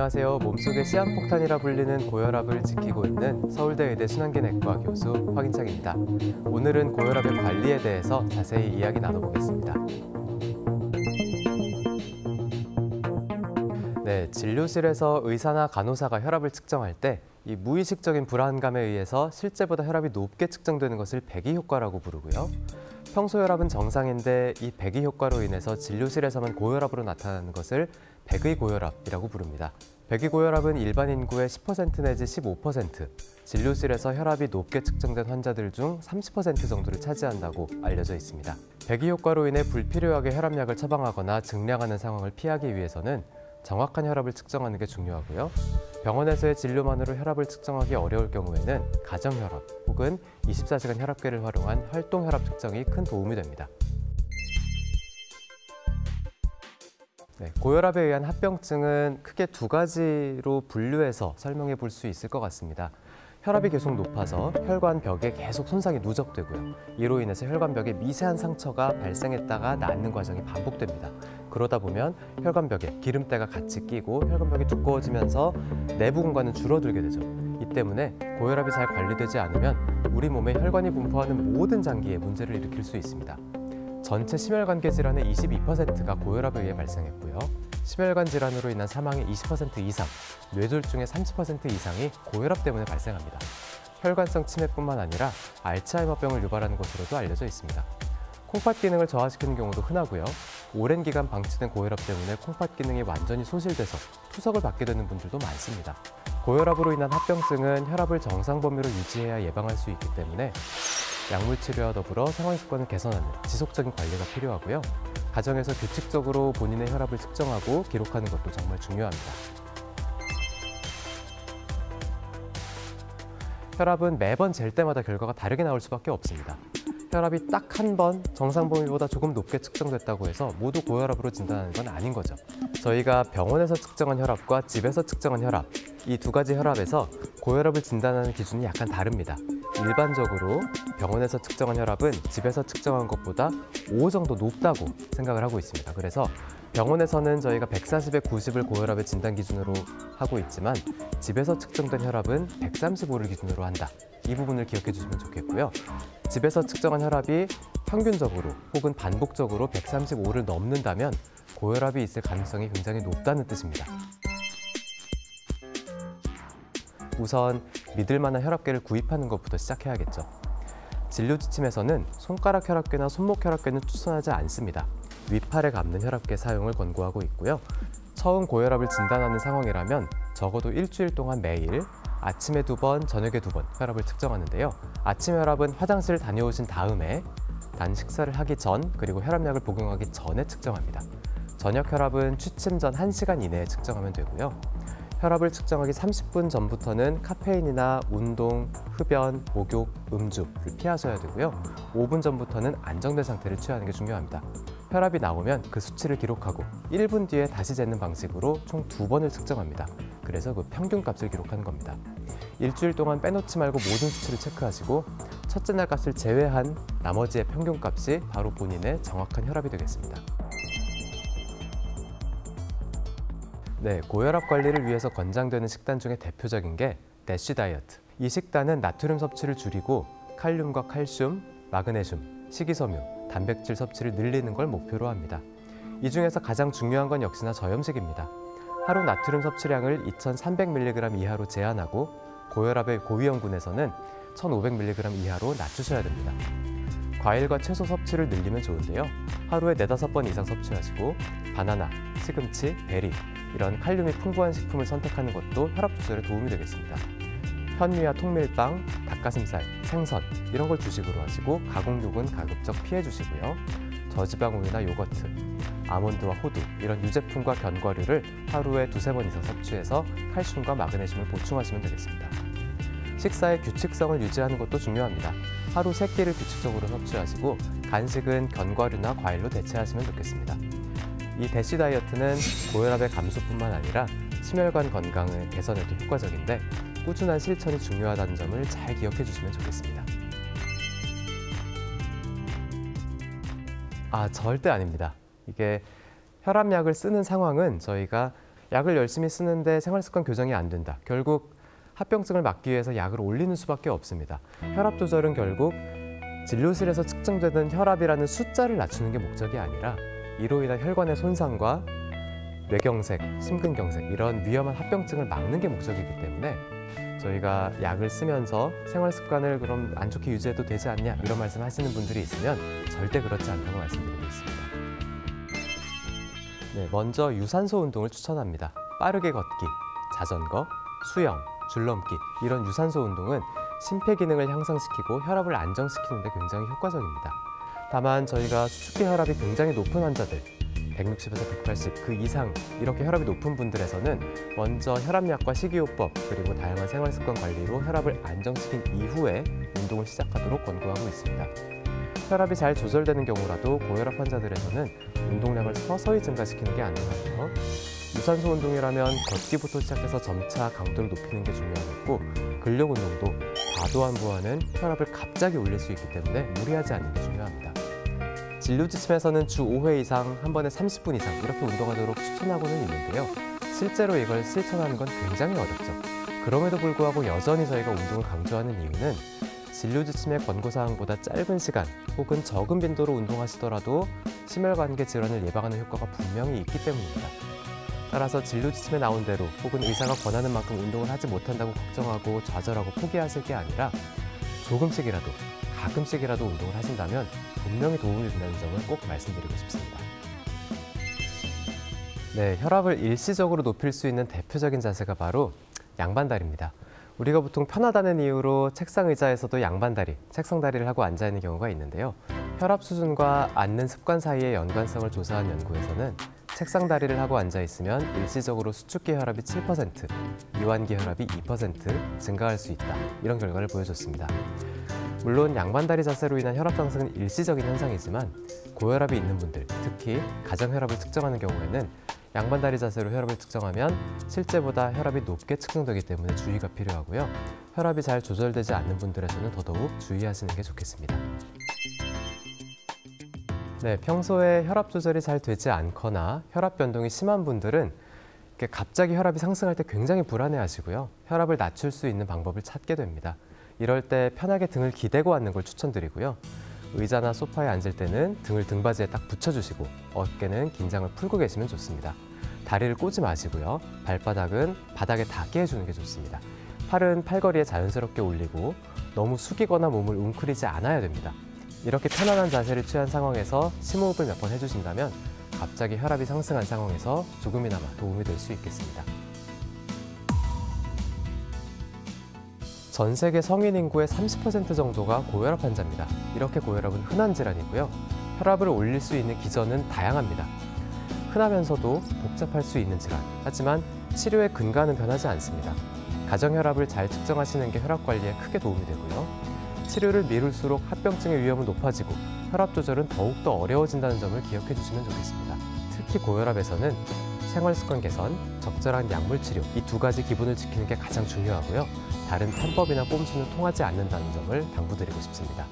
안녕하세요. 몸속의 시한폭탄이라 불리는 고혈압을 지키고 있는 서울대 의대 순환기내과 교수 황인창입니다. 오늘은 고혈압의 관리에 대해서 자세히 이야기 나눠보겠습니다. 네, 진료실에서 의사나 간호사가 혈압을 측정할 때 이 무의식적인 불안감에 의해서 실제보다 혈압이 높게 측정되는 것을 배기 효과라고 부르고요. 평소 혈압은 정상인데 이 배기 효과로 인해서 진료실에서만 고혈압으로 나타나는 것을 백의고혈압이라고 부릅니다. 백의고혈압은 일반 인구의 10% 내지 15%, 진료실에서 혈압이 높게 측정된 환자들 중 30% 정도를 차지한다고 알려져 있습니다. 배기 효과로 인해 불필요하게 혈압약을 처방하거나 증량하는 상황을 피하기 위해서는 정확한 혈압을 측정하는 게 중요하고요. 병원에서의 진료만으로 혈압을 측정하기 어려울 경우에는 가정혈압 혹은 24시간 혈압계를 활용한 활동혈압 측정이 큰 도움이 됩니다. 네, 고혈압에 의한 합병증은 크게 두 가지로 분류해서 설명해 볼 수 있을 것 같습니다. 혈압이 계속 높아서 혈관벽에 계속 손상이 누적되고요. 이로 인해서 혈관벽에 미세한 상처가 발생했다가 낫는 과정이 반복됩니다. 그러다 보면 혈관벽에 기름때가 같이 끼고 혈관벽이 두꺼워지면서 내부 공간은 줄어들게 되죠. 이 때문에 고혈압이 잘 관리되지 않으면 우리 몸에 혈관이 분포하는 모든 장기에 문제를 일으킬 수 있습니다. 전체 심혈관계 질환의 22%가 고혈압에 의해 발생했고요. 심혈관 질환으로 인한 사망의 20% 이상, 뇌졸중의 30% 이상이 고혈압 때문에 발생합니다. 혈관성 치매뿐만 아니라 알츠하이머병을 유발하는 것으로도 알려져 있습니다. 콩팥 기능을 저하시키는 경우도 흔하고요. 오랜 기간 방치된 고혈압 때문에 콩팥 기능이 완전히 소실돼서 투석을 받게 되는 분들도 많습니다. 고혈압으로 인한 합병증은 혈압을 정상 범위로 유지해야 예방할 수 있기 때문에 약물 치료와 더불어 생활 습관을 개선하는 지속적인 관리가 필요하고요. 가정에서 규칙적으로 본인의 혈압을 측정하고 기록하는 것도 정말 중요합니다. 혈압은 매번 잴 때마다 결과가 다르게 나올 수밖에 없습니다. 혈압이 딱 한 번 정상 범위보다 조금 높게 측정됐다고 해서 모두 고혈압으로 진단하는 건 아닌 거죠. 저희가 병원에서 측정한 혈압과 집에서 측정한 혈압, 이 두 가지 혈압에서 고혈압을 진단하는 기준이 약간 다릅니다. 일반적으로 병원에서 측정한 혈압은 집에서 측정한 것보다 5 정도 높다고 생각을 하고 있습니다. 그래서 병원에서는 저희가 140에 90을 고혈압의 진단 기준으로 하고 있지만 집에서 측정된 혈압은 135를 기준으로 한다. 이 부분을 기억해 주시면 좋겠고요. 집에서 측정한 혈압이 평균적으로 혹은 반복적으로 135를 넘는다면 고혈압이 있을 가능성이 굉장히 높다는 뜻입니다. 우선 믿을 만한 혈압계를 구입하는 것부터 시작해야겠죠. 진료 지침에서는 손가락 혈압계나 손목 혈압계는 추천하지 않습니다. 윗팔에 감는 혈압계 사용을 권고하고 있고요. 처음 고혈압을 진단하는 상황이라면 적어도 일주일 동안 매일 아침에 2번, 저녁에 2번 혈압을 측정하는데요. 아침 혈압은 화장실 다녀오신 다음에 단 식사를 하기 전 그리고 혈압약을 복용하기 전에 측정합니다. 저녁 혈압은 취침 전 1시간 이내에 측정하면 되고요. 혈압을 측정하기 30분 전부터는 카페인이나 운동, 흡연, 목욕, 음주를 피하셔야 되고요. 5분 전부터는 안정된 상태를 취하는 게 중요합니다. 혈압이 나오면 그 수치를 기록하고 1분 뒤에 다시 재는 방식으로 총 2번을 측정합니다. 그래서 그 평균값을 기록하는 겁니다. 일주일 동안 빼놓지 말고 모든 수치를 체크하시고 첫째 날 값을 제외한 나머지의 평균값이 바로 본인의 정확한 혈압이 되겠습니다. 네, 고혈압 관리를 위해서 권장되는 식단 중에 대표적인 게 내쉬 다이어트. 이 식단은 나트륨 섭취를 줄이고 칼륨과 칼슘, 마그네슘, 식이섬유, 단백질 섭취를 늘리는 걸 목표로 합니다. 이 중에서 가장 중요한 건 역시나 저염식입니다. 하루 나트륨 섭취량을 2300mg 이하로 제한하고 고혈압의 고위험군에서는 1500mg 이하로 낮추셔야 됩니다. 과일과 채소 섭취를 늘리면 좋은데요. 하루에 4-5번 이상 섭취하시고 바나나, 시금치, 베리 이런 칼륨이 풍부한 식품을 선택하는 것도 혈압 조절에 도움이 되겠습니다. 현미와 통밀빵, 닭가슴살, 생선 이런 걸 주식으로 하시고 가공육은 가급적 피해 주시고요. 저지방 우유나 요거트, 아몬드와 호두 이런 유제품과 견과류를 하루에 2-3번 이상 섭취해서 칼슘과 마그네슘을 보충하시면 되겠습니다. 식사의 규칙성을 유지하는 것도 중요합니다. 하루 3끼를 규칙적으로 섭취하시고 간식은 견과류나 과일로 대체하시면 좋겠습니다. 이 대시 다이어트는 고혈압의 감소뿐만 아니라 심혈관 건강을 개선에도 효과적인데 꾸준한 실천이 중요하다는 점을 잘 기억해 주시면 좋겠습니다. 절대 아닙니다. 이게 혈압약을 쓰는 상황은 저희가 약을 열심히 쓰는데 생활습관 교정이 안 된다. 결국 합병증을 막기 위해서 약을 올리는 수밖에 없습니다. 혈압 조절은 결국 진료실에서 측정되는 혈압이라는 숫자를 낮추는 게 목적이 아니라 이로 인한 혈관의 손상과 뇌경색, 심근경색 이런 위험한 합병증을 막는 게 목적이기 때문에 저희가 약을 쓰면서 생활습관을 그럼 안 좋게 유지해도 되지 않냐 이런 말씀 하시는 분들이 있으면 절대 그렇지 않다고 말씀드리고 있습니다. 네, 먼저 유산소 운동을 추천합니다. 빠르게 걷기, 자전거, 수영, 줄넘기 이런 유산소 운동은 심폐기능을 향상시키고 혈압을 안정시키는 데 굉장히 효과적입니다. 다만 저희가 수축기 혈압이 굉장히 높은 환자들 160에서 180 그 이상 이렇게 혈압이 높은 분들에서는 먼저 혈압약과 식이요법 그리고 다양한 생활습관 관리로 혈압을 안정시킨 이후에 운동을 시작하도록 권고하고 있습니다. 혈압이 잘 조절되는 경우라도 고혈압 환자들에서는 운동량을 서서히 증가시키는 게 안전하고요. 유산소 운동이라면 걷기부터 시작해서 점차 강도를 높이는 게 중요하겠고 근력 운동도 과도한 부하는 혈압을 갑자기 올릴 수 있기 때문에 무리하지 않는 게 중요합니다. 진료지침에서는 주 5회 이상, 한 번에 30분 이상 이렇게 운동하도록 추천하고는 있는데요. 실제로 이걸 실천하는 건 굉장히 어렵죠. 그럼에도 불구하고 여전히 저희가 운동을 강조하는 이유는 진료지침의 권고사항보다 짧은 시간 혹은 적은 빈도로 운동하시더라도 심혈관계 질환을 예방하는 효과가 분명히 있기 때문입니다. 따라서 진료지침에 나온 대로 혹은 의사가 권하는 만큼 운동을 하지 못한다고 걱정하고 좌절하고 포기하실 게 아니라 조금씩이라도 가끔씩이라도 운동을 하신다면 분명히 도움이 된다는 점을 꼭 말씀드리고 싶습니다. 네, 혈압을 일시적으로 높일 수 있는 대표적인 자세가 바로 양반다리입니다. 우리가 보통 편하다는 이유로 책상 의자에서도 양반다리, 책상다리를 하고 앉아있는 경우가 있는데요. 혈압 수준과 앉는 습관 사이의 연관성을 조사한 연구에서는 책상다리를 하고 앉아있으면 일시적으로 수축기 혈압이 7%, 이완기 혈압이 2% 증가할 수 있다. 이런 결과를 보여줬습니다. 물론 양반다리 자세로 인한 혈압 상승은 일시적인 현상이지만 고혈압이 있는 분들, 특히 가정혈압을 측정하는 경우에는 양반다리 자세로 혈압을 측정하면 실제보다 혈압이 높게 측정되기 때문에 주의가 필요하고요. 혈압이 잘 조절되지 않는 분들에서는 더더욱 주의하시는 게 좋겠습니다. 네, 평소에 혈압 조절이 잘 되지 않거나 혈압 변동이 심한 분들은 갑자기 혈압이 상승할 때 굉장히 불안해하시고요. 혈압을 낮출 수 있는 방법을 찾게 됩니다. 이럴 때 편하게 등을 기대고 앉는 걸 추천드리고요. 의자나 소파에 앉을 때는 등을 등받이에 딱 붙여주시고 어깨는 긴장을 풀고 계시면 좋습니다. 다리를 꼬지 마시고요. 발바닥은 바닥에 닿게 해주는 게 좋습니다. 팔은 팔걸이에 자연스럽게 올리고 너무 숙이거나 몸을 웅크리지 않아야 됩니다. 이렇게 편안한 자세를 취한 상황에서 심호흡을 몇 번 해주신다면 갑자기 혈압이 상승한 상황에서 조금이나마 도움이 될 수 있겠습니다. 전 세계 성인 인구의 30% 정도가 고혈압 환자입니다. 이렇게 고혈압은 흔한 질환이고요. 혈압을 올릴 수 있는 기전은 다양합니다. 흔하면서도 복잡할 수 있는 질환, 하지만 치료의 근간은 변하지 않습니다. 가정혈압을 잘 측정하시는 게 혈압 관리에 크게 도움이 되고요. 치료를 미룰수록 합병증의 위험은 높아지고 혈압 조절은 더욱더 어려워진다는 점을 기억해 주시면 좋겠습니다. 특히 고혈압에서는 생활습관 개선, 적절한 약물 치료 이 두 가지 기본을 지키는 게 가장 중요하고요. 다른 편법이나 꼼수는 통하지 않는다는 점을 당부드리고 싶습니다.